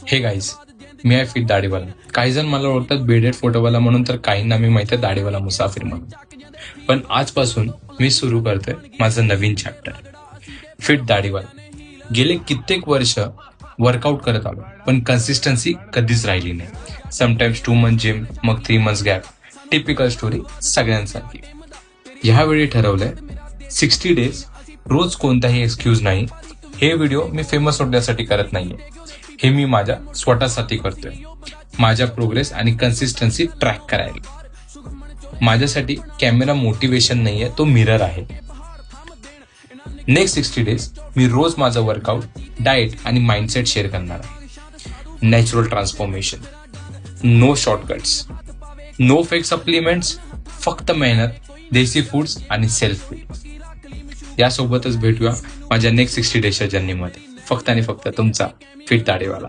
हे गाईज, मी आहे फिट दाढीवाला. काही जण मला ओळखतात बेडेड फोटोवाला म्हणून, तर काहींना मी माहिती आहे दाढीवाला मुसाफिर म्हणून. पण आजपासून मी सुरू करतोय माझं नवीन चॅप्टर, फिट दाढीवाला. गेले कित्येक वर्ष वर्कआउट करत आलो, पण कन्सिस्टन्सी कधीच राहिली नाही. समटाइम्स 2 मंथ जिम, मग 3 मंथ्स गॅप. टिपिकल स्टोरी सगळ्यांसारखी. ह्यावेळी ठरवलंय 60 डेज, रोज कोणताही एक्सक्यूज नाही. हे व्हिडिओ मी फेमस होण्यासाठी करत नाहीये, हे मी माझ्या स्वतःसाठी करतोय. माझ्या प्रोग्रेस आणि कन्सिस्टन्सी ट्रॅक करायला. माझ्यासाठी कॅमेरा मोटिवेशन नाहीये, तो मिरर आहे. नेक्स्ट 60 डेज मी रोज माझं वर्कआउट, डाएट आणि माइंडसेट शेअर करणार आहे. Natural transformation, no shortcuts, no fake supplements, फक्त मेहनत, देसी फूड्स आणि सेल्फ फीड. यासोबतच भेटूया माझ्या नेक्स्ट 60 डेजच्या जर्नीमध्ये, फक्त आणि फक्त तुमचा फिट दाढीवाला.